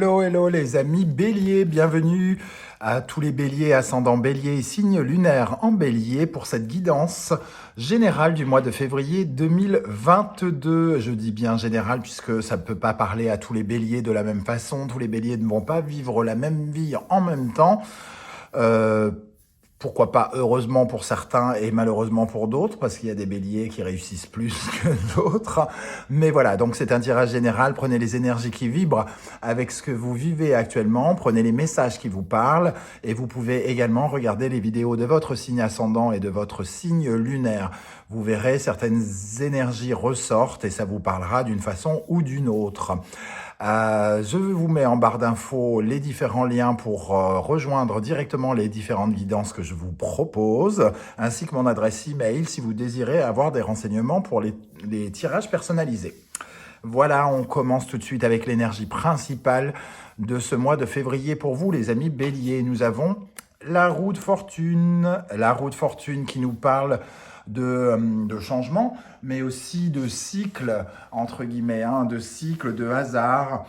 Hello, hello les amis béliers, bienvenue à tous les béliers, ascendant bélier et signe lunaire en bélier pour cette guidance générale du mois de février 2022. Je dis bien générale puisque ça ne peut pas parler à tous les béliers de la même façon, tous les béliers ne vont pas vivre la même vie en même temps. Pourquoi pas heureusement pour certains et malheureusement pour d'autres, parce qu'il y a des béliers qui réussissent plus que d'autres. Mais voilà, donc c'est un tirage général. Prenez les énergies qui vibrent avec ce que vous vivez actuellement, prenez les messages qui vous parlent et vous pouvez également regarder les vidéos de votre signe ascendant et de votre signe lunaire. Vous verrez, certaines énergies ressortent et ça vous parlera d'une façon ou d'une autre. Je vous mets en barre d'infos les différents liens pour rejoindre directement les différentes guidances que je vous propose, ainsi que mon adresse email si vous désirez avoir des renseignements pour les tirages personnalisés. Voilà, on commence tout de suite avec l'énergie principale de ce mois de février pour vous, les amis béliers. Nous avons la roue de fortune qui nous parle de changement, mais aussi de cycle, entre guillemets, de cycle, de hasard,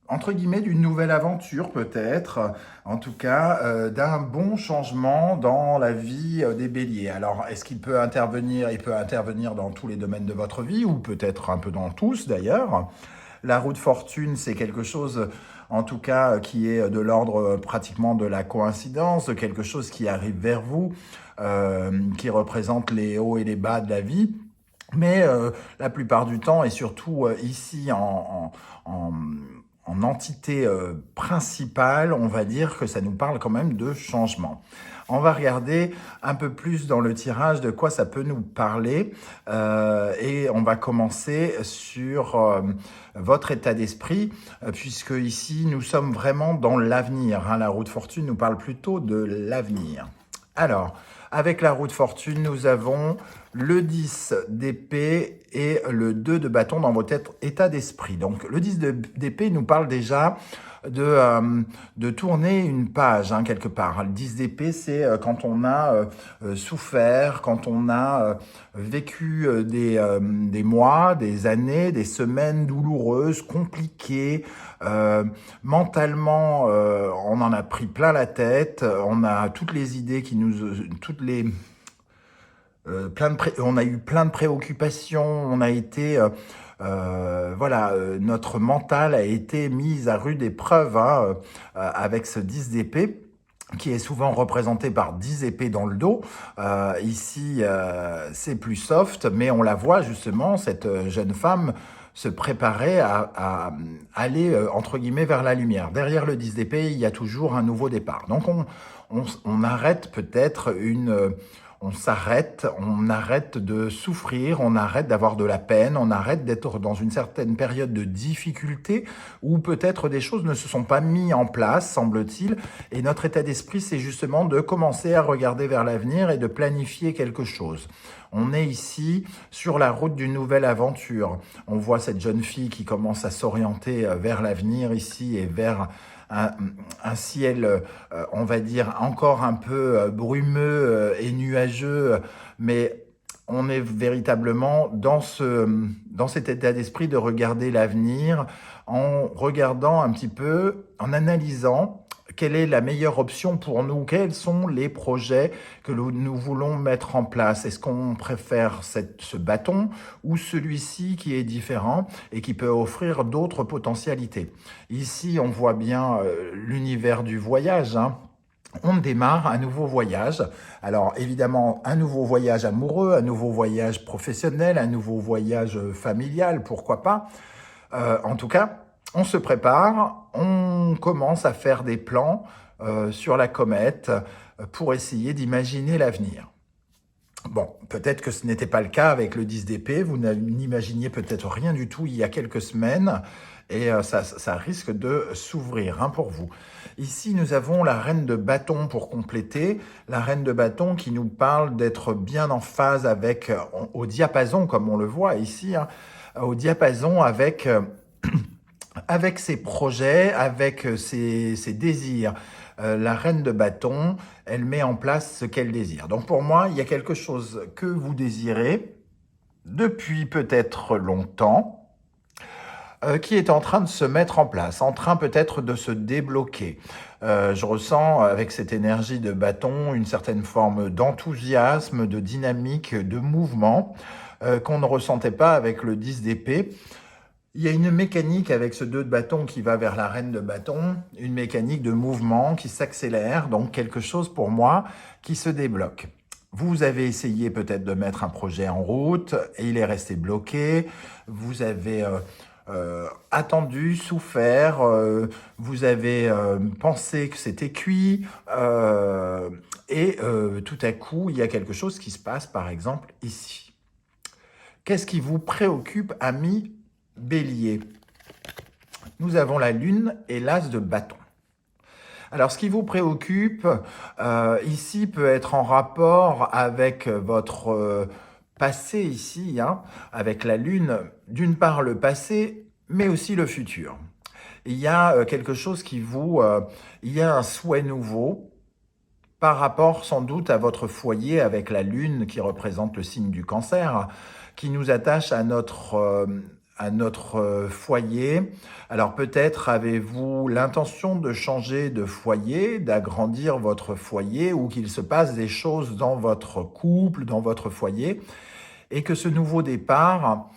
entre guillemets, d'une nouvelle aventure peut-être, en tout cas d'un bon changement dans la vie des béliers. Alors, est-ce qu'il peut intervenir? Il peut intervenir dans tous les domaines de votre vie, ou peut-être un peu dans tous d'ailleurs. La roue de fortune, c'est quelque chose, en tout cas, qui est de l'ordre pratiquement de la coïncidence, de quelque chose qui arrive vers vous, qui représente les hauts et les bas de la vie. Mais la plupart du temps, et surtout ici en entité principale, on va dire que ça nous parle quand même de changement. On va regarder un peu plus dans le tirage de quoi ça peut nous parler et on va commencer sur votre état d'esprit puisque ici nous sommes vraiment dans l'avenir. La roue de fortune nous parle plutôt de l'avenir. Alors, avec la roue de fortune, nous avons le 10 d'épée et le 2 de bâton dans votre état d'esprit. Donc, le 10 d'épée nous parle déjà de tourner une page, quelque part. Le 10 d'épée, c'est quand on a souffert, quand on a vécu des mois, des années, des semaines douloureuses, compliquées. Mentalement, on en a pris plein la tête, on a toutes les idées qui nous... on a eu plein de préoccupations, on a été... notre mental a été mis à rude épreuve avec ce 10 d'épée qui est souvent représenté par 10 épées dans le dos. Ici, c'est plus soft, mais on la voit justement, cette jeune femme se préparer à aller, entre guillemets, vers la lumière. Derrière le 10 d'épée, il y a toujours un nouveau départ. Donc, on arrête peut-être on s'arrête, on arrête de souffrir, on arrête d'avoir de la peine, on arrête d'être dans une certaine période de difficulté où peut-être des choses ne se sont pas mises en place, semble-t-il. Et notre état d'esprit, c'est justement de commencer à regarder vers l'avenir et de planifier quelque chose. On est ici sur la route d'une nouvelle aventure. On voit cette jeune fille qui commence à s'orienter vers l'avenir ici et vers un ciel, on va dire, encore un peu brumeux et nuageux, mais on est véritablement dans cet état d'esprit de regarder l'avenir en regardant un petit peu, en analysant quelle est la meilleure option pour nous, quels sont les projets que nous voulons mettre en place. Est-ce qu'on préfère ce bâton ou celui-ci qui est différent et qui peut offrir d'autres potentialités? Ici, on voit bien l'univers du voyage. On démarre un nouveau voyage. Alors évidemment, un nouveau voyage amoureux, un nouveau voyage professionnel, un nouveau voyage familial, pourquoi pas. En tout cas, on se prépare, on commence à faire des plans sur la comète pour essayer d'imaginer l'avenir. Bon, peut-être que ce n'était pas le cas avec le 10 d'épée, vous n'imaginiez peut-être rien du tout il y a quelques semaines, et ça risque de s'ouvrir pour vous. Ici, nous avons la reine de bâton pour compléter, la reine de bâton qui nous parle d'être bien en phase avec, au diapason, comme on le voit ici, au diapason avec ses projets, avec ses désirs. La reine de bâton, elle met en place ce qu'elle désire. Donc pour moi, il y a quelque chose que vous désirez depuis peut-être longtemps, qui est en train de se mettre en place, en train peut-être de se débloquer. Je ressens avec cette énergie de bâton une certaine forme d'enthousiasme, de dynamique, de mouvement qu'on ne ressentait pas avec le 10 d'épée. Il y a une mécanique avec ce 2 de bâton qui va vers la reine de bâton, une mécanique de mouvement qui s'accélère, donc quelque chose pour moi qui se débloque. Vous avez essayé peut-être de mettre un projet en route et il est resté bloqué. Vous avez attendu, souffert, vous avez pensé que c'était cuit tout à coup, il y a quelque chose qui se passe, par exemple, ici. Qu'est-ce qui vous préoccupe, ami Bélier? Nous avons la lune et l'as de bâton. Alors, ce qui vous préoccupe ici peut être en rapport avec votre passé ici, hein, avec la lune, d'une part le passé, mais aussi le futur. Il y a quelque chose qui il y a un souhait nouveau par rapport sans doute à votre foyer avec la lune qui représente le signe du cancer, qui nous attache à notre foyer. Alors peut-être avez-vous l'intention de changer de foyer, d'agrandir votre foyer ou qu'il se passe des choses dans votre couple, dans votre foyer et que ce nouveau départ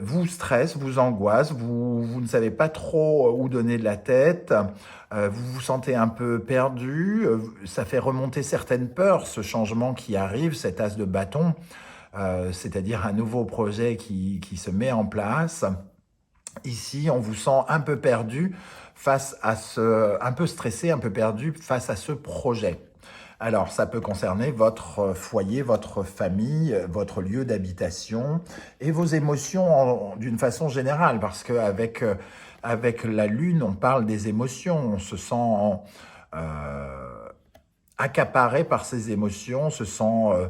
vous stresse, vous angoisse, vous ne savez pas trop où donner de la tête, vous vous sentez un peu perdu, ça fait remonter certaines peurs, ce changement qui arrive, cet as de bâton, c'est-à-dire un nouveau projet qui se met en place. Ici, on vous sent un peu perdu face à un peu stressé, un peu perdu face à ce projet. Alors, ça peut concerner votre foyer, votre famille, votre lieu d'habitation et vos émotions d'une façon générale, parce qu'avec avec la Lune, on parle des émotions, on se sent accaparé par ces émotions, on se sent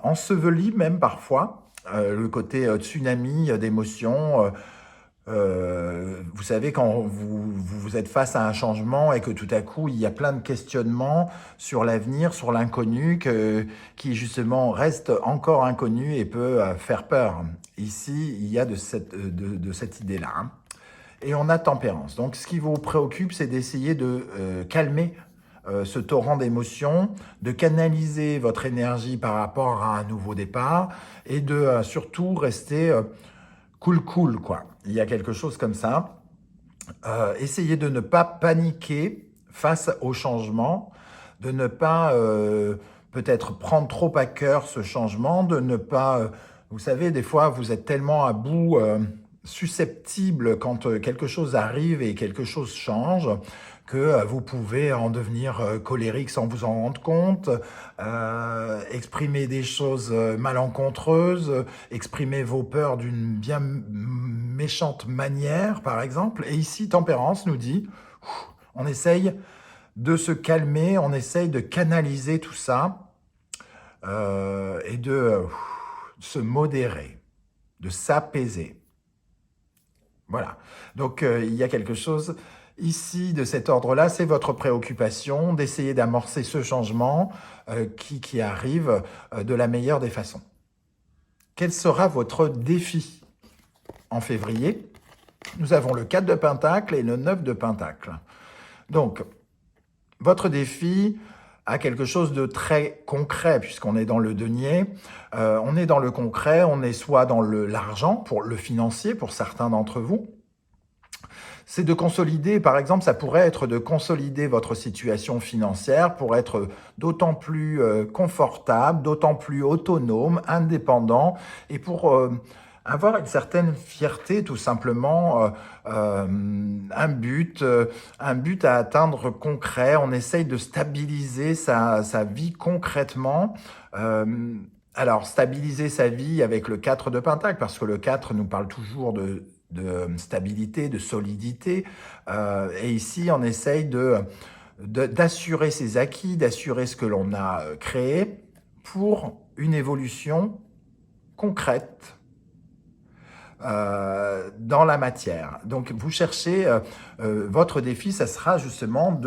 enseveli même parfois, le côté tsunami d'émotions. Vous savez, quand vous êtes face à un changement et que tout à coup, il y a plein de questionnements sur l'avenir, sur l'inconnu, qui justement reste encore inconnu et peut faire peur. Ici, il y a de cette idée-là, hein. Et on a tempérance. Donc, ce qui vous préoccupe, c'est d'essayer de calmer ce torrent d'émotions, de canaliser votre énergie par rapport à un nouveau départ et de surtout rester cool, quoi. Il y a quelque chose comme ça. Essayez de ne pas paniquer face au changement, de ne pas peut-être prendre trop à cœur ce changement, de ne pas... vous savez, des fois, vous êtes tellement à bout, susceptible quand quelque chose arrive et quelque chose change, que vous pouvez en devenir colérique sans vous en rendre compte, exprimer des choses malencontreuses, exprimer vos peurs d'une bien méchante manière, par exemple. Et ici, Tempérance nous dit, on essaye de se calmer, on essaye de canaliser tout ça et de se modérer, de s'apaiser. Voilà. Donc, il y a quelque chose ici de cet ordre-là, c'est votre préoccupation d'essayer d'amorcer ce changement qui arrive de la meilleure des façons. Quel sera votre défi en février? Nous avons le 4 de Pentacle et le 9 de Pentacle. Donc, votre défi a quelque chose de très concret, puisqu'on est dans le denier. On est dans le concret, on est soit dans l'argent, pour le financier, pour certains d'entre vous. C'est de consolider, par exemple, ça pourrait être de consolider votre situation financière pour être d'autant plus confortable, d'autant plus autonome, indépendant, et pour avoir une certaine fierté, tout simplement, un but à atteindre concret. On essaye de stabiliser sa vie concrètement. Alors, stabiliser sa vie avec le 4 de Pentacle, parce que le 4 nous parle toujours de stabilité, de solidité. Et ici, on essaye d'assurer ses acquis, d'assurer ce que l'on a créé pour une évolution concrète dans la matière. Donc, vous cherchez, votre défi, ça sera justement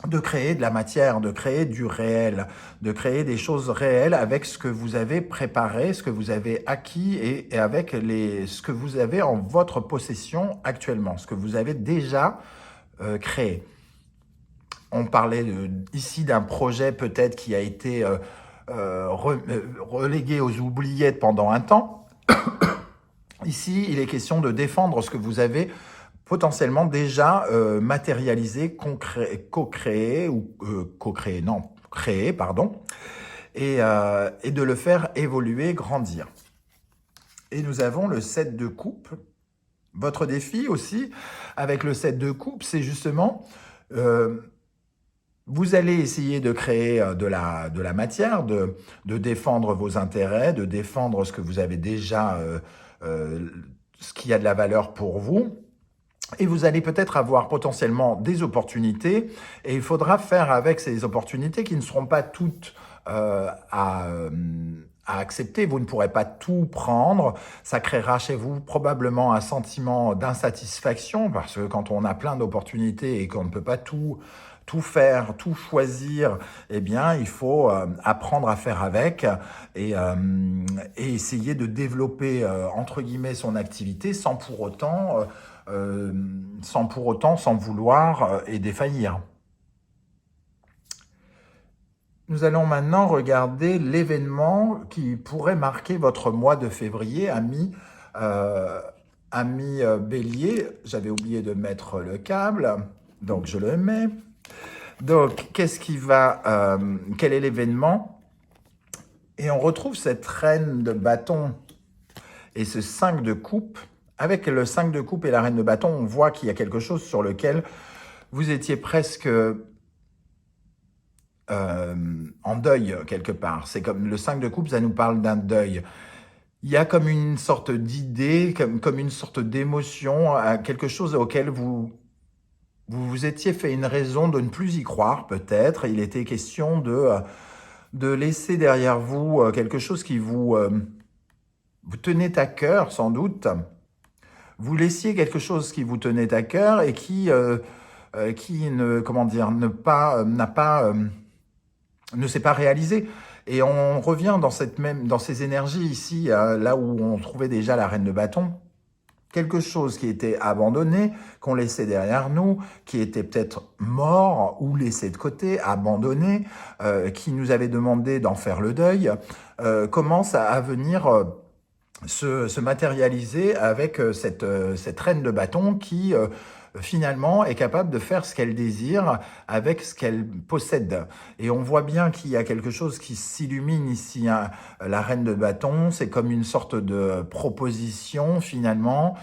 de créer de la matière, de créer du réel, de créer des choses réelles avec ce que vous avez préparé, ce que vous avez acquis et avec ce que vous avez en votre possession actuellement, ce que vous avez déjà créé. On parlait ici d'un projet peut-être qui a été relégué aux oubliettes pendant un temps. Ici, il est question de défendre ce que vous avez potentiellement déjà matérialisé, co-créé, ou co-créé, non, créé, pardon, et de le faire évoluer, grandir. Et nous avons le 7 de coupe. Votre défi aussi, avec le 7 de coupe, c'est justement, vous allez essayer de créer de la matière, de défendre vos intérêts, de défendre ce que vous avez déjà, ce qui a de la valeur pour vous. Et vous allez peut-être avoir potentiellement des opportunités et il faudra faire avec ces opportunités qui ne seront pas toutes à accepter. Vous ne pourrez pas tout prendre. Ça créera chez vous probablement un sentiment d'insatisfaction parce que quand on a plein d'opportunités et qu'on ne peut pas tout faire, tout choisir, eh bien, il faut apprendre à faire avec et essayer de développer, entre guillemets, son activité sans pour autant, sans vouloir et défaillir. Nous allons maintenant regarder l'événement qui pourrait marquer votre mois de février, ami Bélier. J'avais oublié de mettre le câble, donc je le mets. Donc, quel est l'événement? Et on retrouve cette reine de bâton et ce 5 de coupe. Avec le 5 de coupe et la reine de bâton, on voit qu'il y a quelque chose sur lequel vous étiez presque en deuil quelque part. C'est comme le 5 de coupe, ça nous parle d'un deuil. Il y a comme une sorte d'idée, comme une sorte d'émotion, quelque chose auquel vous étiez fait une raison de ne plus y croire peut-être. Il était question de laisser derrière vous quelque chose qui vous tenait à cœur sans doute. Vous laissiez quelque chose qui vous tenait à cœur et qui ne, comment dire, ne s'est pas réalisé. Et on revient dans ces énergies ici, là où on trouvait déjà la reine de bâton. Quelque chose qui était abandonné, qu'on laissait derrière nous, qui était peut-être mort ou laissé de côté, abandonné, qui nous avait demandé d'en faire le deuil, commence à venir se matérialiser avec cette reine de bâton qui finalement est capable de faire ce qu'elle désire avec ce qu'elle possède. Et on voit bien qu'il y a quelque chose qui s'illumine ici, hein. La reine de bâton, c'est comme une sorte de proposition finalement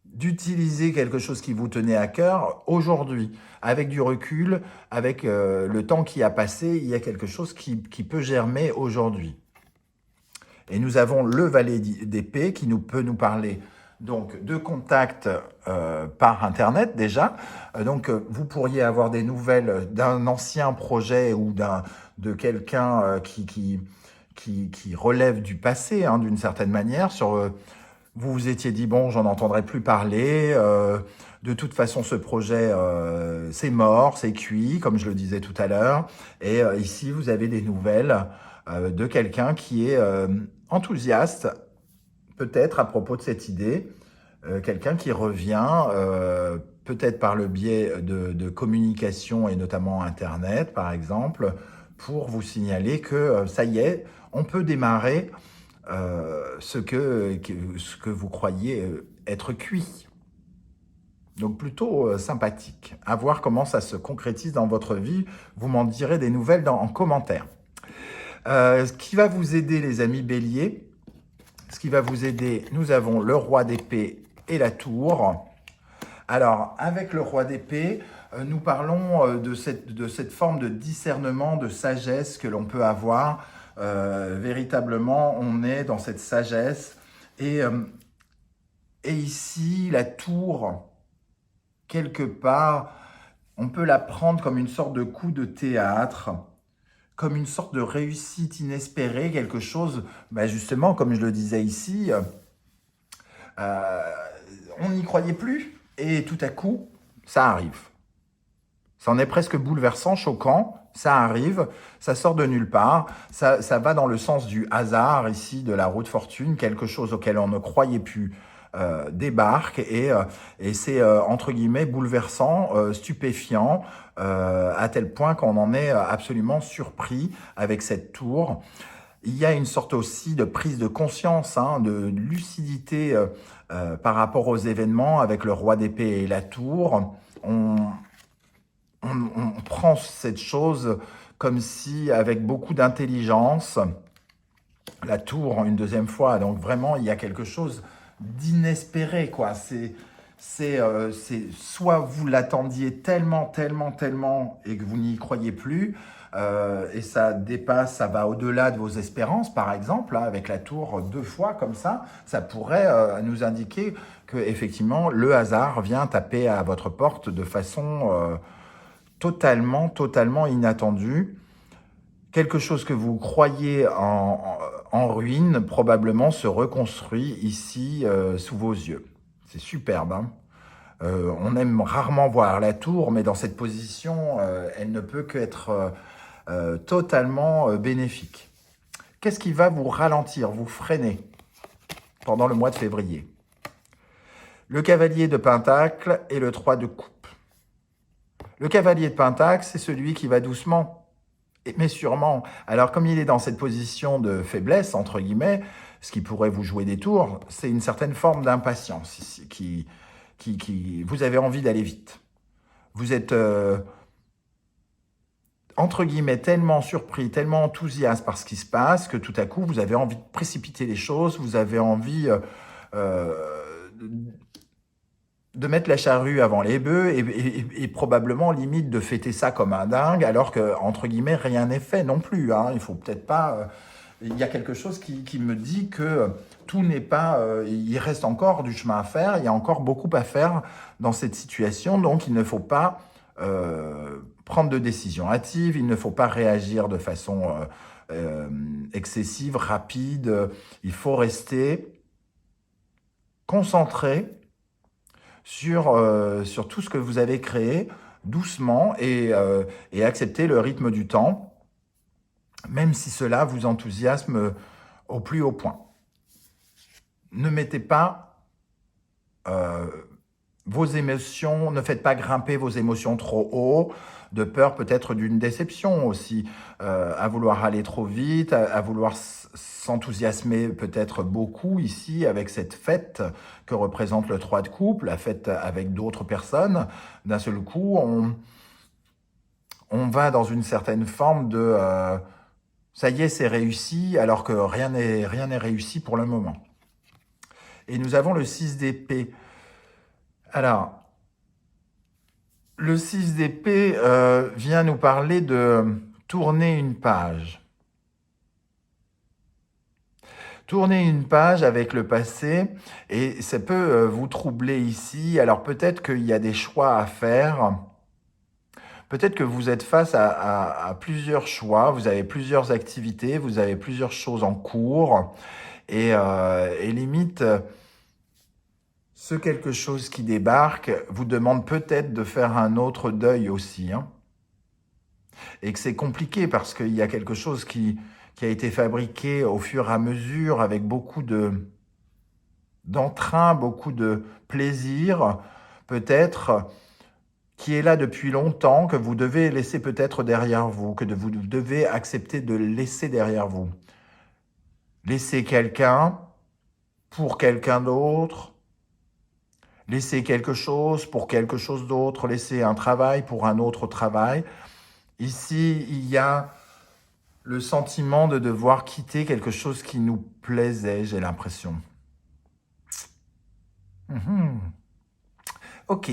d'utiliser quelque chose qui vous tenait à cœur aujourd'hui. Avec du recul, avec le temps qui a passé, il y a quelque chose qui peut germer aujourd'hui. Et nous avons le valet d'épée qui peut nous parler donc de contact par Internet déjà. Vous pourriez avoir des nouvelles d'un ancien projet ou de quelqu'un qui relève du passé, hein, d'une certaine manière. Vous vous étiez dit, bon, j'en entendrai plus parler. De toute façon, ce projet, c'est mort, c'est cuit, comme je le disais tout à l'heure. Et ici, vous avez des nouvelles de quelqu'un qui est enthousiaste, peut-être à propos de cette idée, quelqu'un qui revient, peut-être par le biais de communication et notamment Internet, par exemple, pour vous signaler que ça y est, on peut démarrer ce que vous croyez être cuit. Donc plutôt sympathique. À voir comment ça se concrétise dans votre vie. Vous m'en direz des nouvelles en commentaire. Ce qui va vous aider, les amis béliers, ce qui va vous aider, nous avons le roi d'épée et la tour. Alors, avec le roi d'épée, nous parlons de cette forme de discernement, de sagesse que l'on peut avoir. Véritablement, on est dans cette sagesse. Et ici, la tour, quelque part, on peut la prendre comme une sorte de coup de théâtre, comme une sorte de réussite inespérée, quelque chose, justement, comme je le disais ici, on n'y croyait plus, et tout à coup, ça arrive. Ça en est presque bouleversant, choquant, ça arrive, ça sort de nulle part, ça va dans le sens du hasard ici, de la roue de fortune, quelque chose auquel on ne croyait plus débarque et c'est entre guillemets bouleversant, stupéfiant, à tel point qu'on en est absolument surpris avec cette tour. Il y a une sorte aussi de prise de conscience, hein, de lucidité par rapport aux événements avec le roi d'épée et la tour. On prend cette chose comme si, avec beaucoup d'intelligence, la tour une deuxième fois, donc vraiment il y a quelque chose d'inespéré, quoi. C'est soit vous l'attendiez tellement, tellement, tellement et que vous n'y croyez plus, et ça dépasse, ça va au-delà de vos espérances, par exemple, hein, avec la tour deux fois comme ça pourrait nous indiquer que effectivement le hasard vient taper à votre porte de façon totalement, totalement inattendue. Quelque chose que vous croyez en ruine, probablement se reconstruit ici sous vos yeux. C'est superbe, hein. On aime rarement voir la tour, mais dans cette position, elle ne peut qu'être totalement bénéfique. Qu'est-ce qui va vous ralentir, vous freiner pendant le mois de février? Le cavalier de Pentacle et le 3 de coupe. Le cavalier de Pentacle, c'est celui qui va doucement, mais sûrement. Alors, comme il est dans cette position de faiblesse, entre guillemets, ce qui pourrait vous jouer des tours, c'est une certaine forme d'impatience ici, vous avez envie d'aller vite. Vous êtes, entre guillemets, tellement surpris, tellement enthousiaste par ce qui se passe, que tout à coup, vous avez envie de précipiter les choses, vous avez envie de mettre la charrue avant les bœufs et probablement limite de fêter ça comme un dingue, alors que, entre guillemets, rien n'est fait non plus, hein. Il faut peut-être pas... il y a quelque chose qui me dit que tout n'est pas... il reste encore du chemin à faire, il y a encore beaucoup à faire dans cette situation, donc il ne faut pas prendre de décisions hâtives, il ne faut pas réagir de façon excessive, rapide, il faut rester concentré sur tout ce que vous avez créé doucement et accepter le rythme du temps, même si cela vous enthousiasme au plus haut point. Ne mettez pas vos émotions, ne faites pas grimper vos émotions trop haut, de peur peut-être d'une déception aussi, à vouloir aller trop vite, à vouloir s'enthousiasmer peut-être beaucoup ici avec cette fête que représente le 3 de coupe, la fête avec d'autres personnes. D'un seul coup, on va dans une certaine forme de ça y est, c'est réussi, alors que rien n'est réussi pour le moment. Et nous avons le 6 d'épée. Alors, le 6 d'épée vient nous parler de tourner une page. Tourner une page avec le passé, et ça peut vous troubler ici. Alors peut-être qu'il y a des choix à faire. Peut-être que vous êtes face à plusieurs choix, vous avez plusieurs activités, vous avez plusieurs choses en cours, et limite... ce quelque chose qui débarque vous demande peut-être de faire un autre deuil aussi, hein. Et que c'est compliqué parce qu'il y a quelque chose qui a été fabriqué au fur et à mesure avec beaucoup d'entrain, beaucoup de plaisir, peut-être, qui est là depuis longtemps, que vous devez laisser peut-être derrière vous, que vous devez accepter de laisser derrière vous. Laisser quelqu'un pour quelqu'un d'autre, laisser quelque chose pour quelque chose d'autre, laisser un travail pour un autre travail. Ici, il y a le sentiment de devoir quitter quelque chose qui nous plaisait, j'ai l'impression. Ok,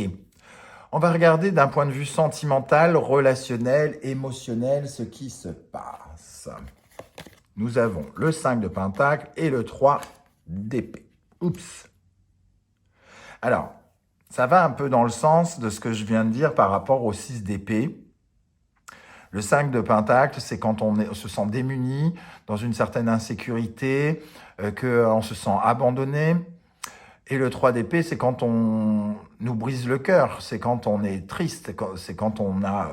on va regarder d'un point de vue sentimental, relationnel, émotionnel, ce qui se passe. Nous avons le 5 de Pentacle et le 3 d'épée. Oups. Alors, ça va un peu dans le sens de ce que je viens de dire par rapport au 6 d'épée. Le 5 de Pentacle, c'est quand on se sent démuni, dans une certaine insécurité, qu'on se sent abandonné, Et le 3 d'épée, c'est quand on nous brise le cœur, c'est quand on est triste, c'est quand on a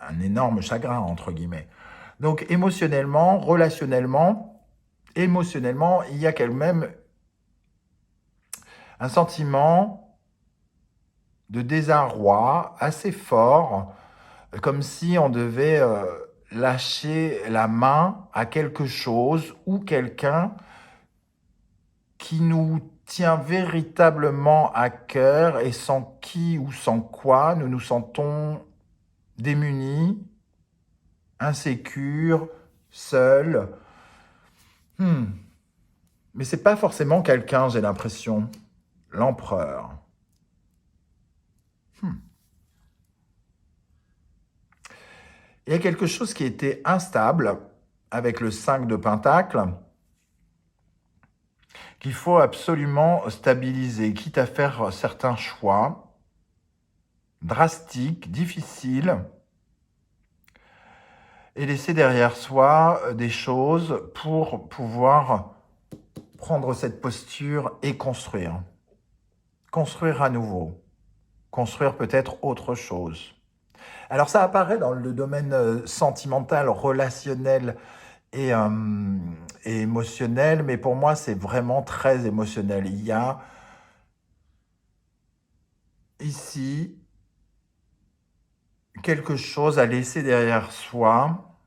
un énorme chagrin, entre guillemets. Donc émotionnellement, relationnellement, émotionnellement, il y a quand même un sentiment de désarroi assez fort, comme si on devait lâcher la main à quelque chose ou quelqu'un qui nous tient véritablement à cœur et sans qui ou sans quoi nous nous sentons démunis, insécures, seuls. Hmm. Mais c'est pas forcément quelqu'un, j'ai l'impression. L'empereur. Hmm. Il y a quelque chose qui était instable avec le 5 de Pentacle qu'il faut absolument stabiliser, quitte à faire certains choix drastiques, difficiles, et laisser derrière soi des choses pour pouvoir prendre cette posture et construire. Construire à nouveau. Construire peut-être autre chose. Alors ça apparaît dans le domaine sentimental, relationnel et émotionnel, mais pour moi c'est vraiment très émotionnel. Il y a ici quelque chose à laisser derrière soi,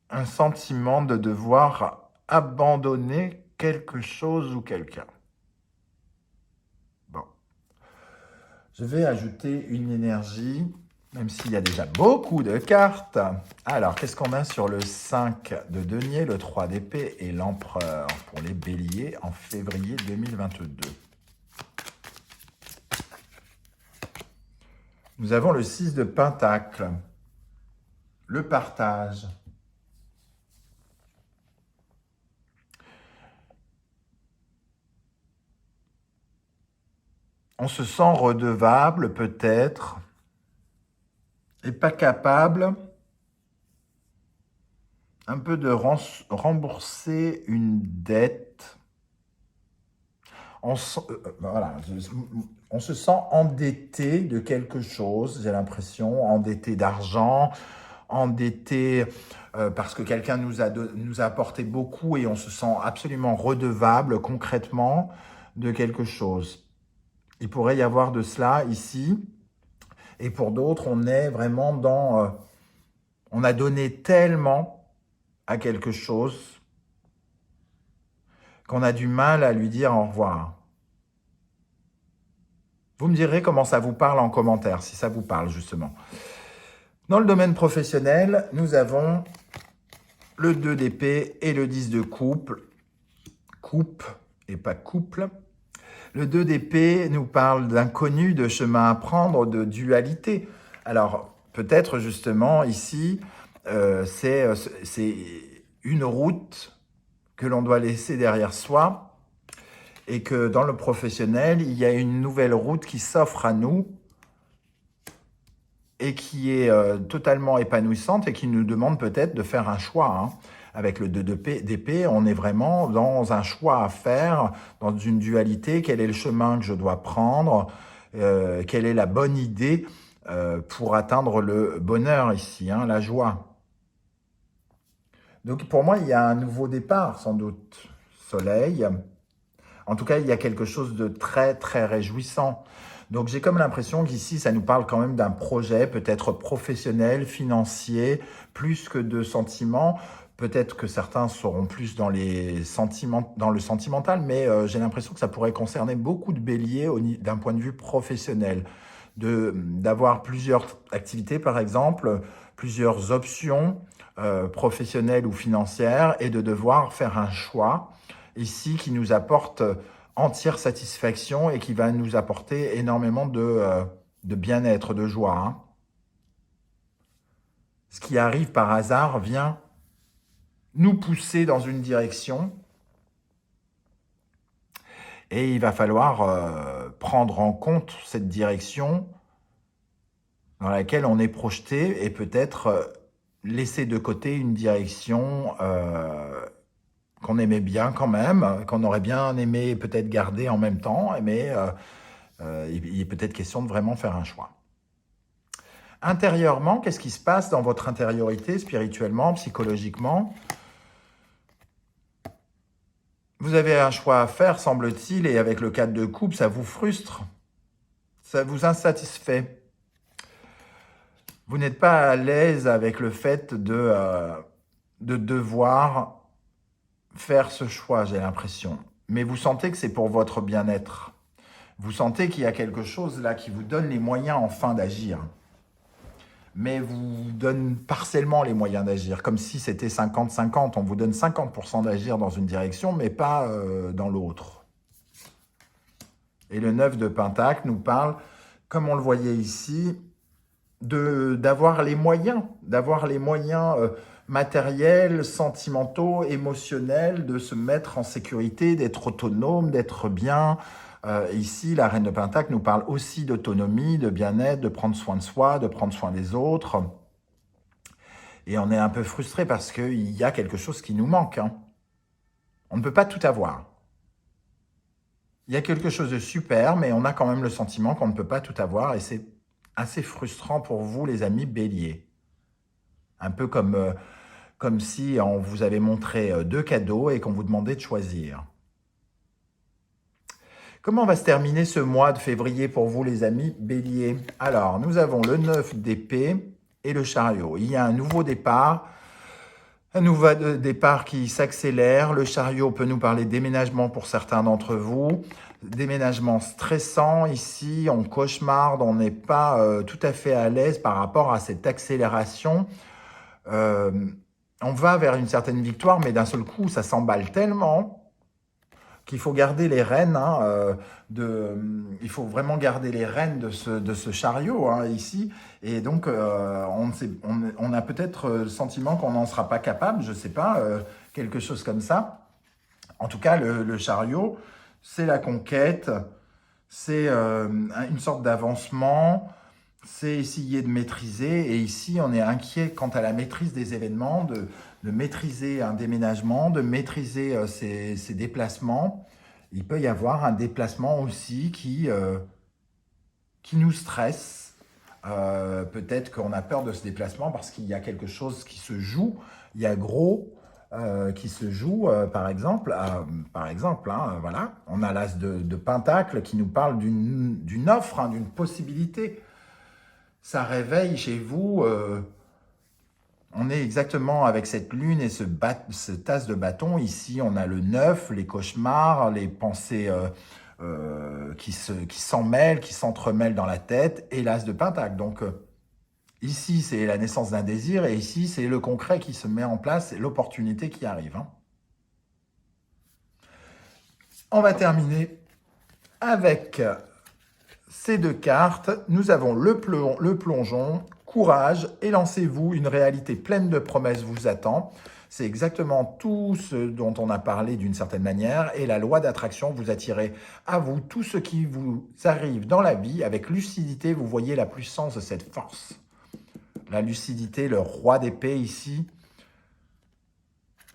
un sentiment de devoir abandonner quelque chose ou quelqu'un. Bon. Je vais ajouter une énergie, même s'il y a déjà beaucoup de cartes. Alors, qu'est-ce qu'on a sur le 5 de denier, le 3 d'épée et l'empereur pour les béliers en février 2022? Nous avons le 6 de pentacle, le partage. On se sent redevable peut-être et pas capable un peu de rembourser une dette. Voilà, on se sent endetté de quelque chose, j'ai l'impression, endetté d'argent, endetté parce que quelqu'un nous a apporté beaucoup et on se sent absolument redevable concrètement de quelque chose. Il pourrait y avoir de cela ici. Et pour d'autres, on est vraiment dans... on a donné tellement à quelque chose qu'on a du mal à lui dire au revoir. Vous me direz comment ça vous parle en commentaire, si ça vous parle justement. Dans le domaine professionnel, nous avons le 2 d'épée et le 10 de coupe. Coupe et pas couple. Le 2 d'épée nous parle d'inconnu, de chemin à prendre, de dualité. Alors, peut-être justement ici, c'est une route que l'on doit laisser derrière soi et que dans le professionnel, il y a une nouvelle route qui s'offre à nous et qui est totalement épanouissante et qui nous demande peut-être de faire un choix. Hein. Avec le 2 d'épée, on est vraiment dans un choix à faire, dans une dualité. Quel est le chemin que je dois prendre? Quelle est la bonne idée pour atteindre le bonheur ici, hein, la joie? Donc pour moi, il y a un nouveau départ, sans doute. Soleil. En tout cas, il y a quelque chose de très, très réjouissant. Donc j'ai comme l'impression qu'ici, ça nous parle quand même d'un projet peut-être professionnel, financier, plus que de sentiments. Peut-être que certains seront plus dans les sentiments, dans le sentimental, mais j'ai l'impression que ça pourrait concerner beaucoup de béliers d'un point de vue professionnel. D'avoir plusieurs activités, par exemple, plusieurs options professionnelles ou financières, et de devoir faire un choix ici qui nous apporte entière satisfaction et qui va nous apporter énormément de bien-être, de joie. Hein. Ce qui arrive par hasard vient nous pousser dans une direction et il va falloir prendre en compte cette direction dans laquelle on est projeté et peut-être laisser de côté une direction qu'on aimait bien quand même, qu'on aurait bien aimé peut-être garder en même temps, mais il est peut-être question de vraiment faire un choix. Intérieurement, qu'est-ce qui se passe dans votre intériorité, spirituellement, psychologiquement? Vous avez un choix à faire, semble-t-il, et avec le 4 de coupe, ça vous frustre, ça vous insatisfait. Vous n'êtes pas à l'aise avec le fait de devoir faire ce choix, j'ai l'impression. Mais vous sentez que c'est pour votre bien-être. Vous sentez qu'il y a quelque chose là qui vous donne les moyens enfin d'agir. Mais vous donne partiellement les moyens d'agir, comme si c'était 50-50. On vous donne 50% d'agir dans une direction, mais pas dans l'autre. Et le 9 de Pentacle nous parle, comme on le voyait ici, d'avoir les moyens, matériels, sentimentaux, émotionnels, de se mettre en sécurité, d'être autonome, d'être bien. Ici, la Reine de Pentacle nous parle aussi d'autonomie, de bien-être, de prendre soin de soi, de prendre soin des autres. Et on est un peu frustré parce qu'il y a quelque chose qui nous manque, hein. On ne peut pas tout avoir. Il y a quelque chose de super, mais on a quand même le sentiment qu'on ne peut pas tout avoir et c'est assez frustrant pour vous, les amis béliers. Un peu comme si on vous avait montré 2 cadeaux et qu'on vous demandait de choisir. Comment va se terminer ce mois de février pour vous, les amis béliers? Alors, nous avons le 9 d'épée et le chariot. Il y a un nouveau départ. Un nouveau départ qui s'accélère. Le chariot peut nous parler de déménagement pour certains d'entre vous. Déménagement stressant ici, on cauchemarde, on n'est pas tout à fait à l'aise par rapport à cette accélération. On va vers une certaine victoire, mais d'un seul coup, ça s'emballe tellement qu'il faut garder les rênes, il faut vraiment garder les rênes de ce chariot ici. Et donc, on a peut-être le sentiment qu'on n'en sera pas capable, je ne sais pas, quelque chose comme ça. En tout cas, le chariot, c'est la conquête, c'est une sorte d'avancement, c'est essayer de maîtriser. Et ici, on est inquiet quant à la maîtrise des événements, de maîtriser un déménagement, de maîtriser ses déplacements. Il peut y avoir un déplacement aussi qui nous stresse. Peut-être qu'on a peur de ce déplacement parce qu'il y a quelque chose qui se joue. Il y a gros qui se joue, par exemple. Voilà. On a l'as de Pentacle qui nous parle d'une offre, d'une possibilité. Ça réveille chez vous... on est exactement avec cette lune et ce tasse de bâton. Ici, on a le 9, les cauchemars, les pensées qui s'en mêlent, qui s'entremêlent dans la tête, et l'as de pentacle. Donc, ici, c'est la naissance d'un désir, et ici, c'est le concret qui se met en place, et l'opportunité qui arrive. On va terminer avec ces 2 cartes. Nous avons le plongeon. Courage, élancez-vous, une réalité pleine de promesses vous attend. C'est exactement tout ce dont on a parlé d'une certaine manière. Et la loi d'attraction, vous attirez à vous tout ce qui vous arrive dans la vie. Avec lucidité, vous voyez la puissance de cette force. La lucidité, le roi d'épée ici.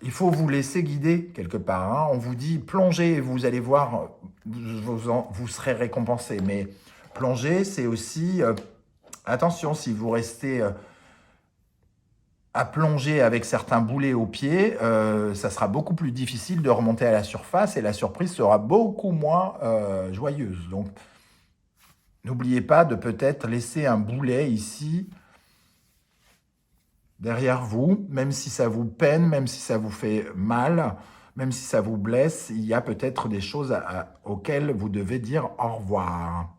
Il faut vous laisser guider quelque part. On vous dit plongez et vous allez voir, vous serez récompensé. Mais plonger, c'est aussi... attention, si vous restez à plonger avec certains boulets aux pieds, ça sera beaucoup plus difficile de remonter à la surface et la surprise sera beaucoup moins joyeuse. Donc, n'oubliez pas de peut-être laisser un boulet ici, derrière vous, même si ça vous peine, même si ça vous fait mal, même si ça vous blesse, il y a peut-être des choses auxquelles vous devez dire au revoir.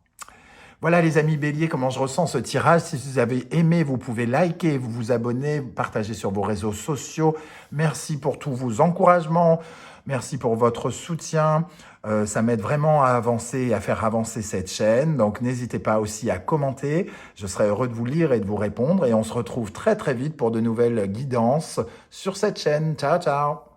Voilà les amis béliers, comment je ressens ce tirage. Si vous avez aimé, vous pouvez liker, vous abonner, partager sur vos réseaux sociaux. Merci pour tous vos encouragements. Merci pour votre soutien. Ça m'aide vraiment à avancer, à faire avancer cette chaîne. Donc n'hésitez pas aussi à commenter. Je serai heureux de vous lire et de vous répondre. Et on se retrouve très très vite pour de nouvelles guidances sur cette chaîne. Ciao, ciao!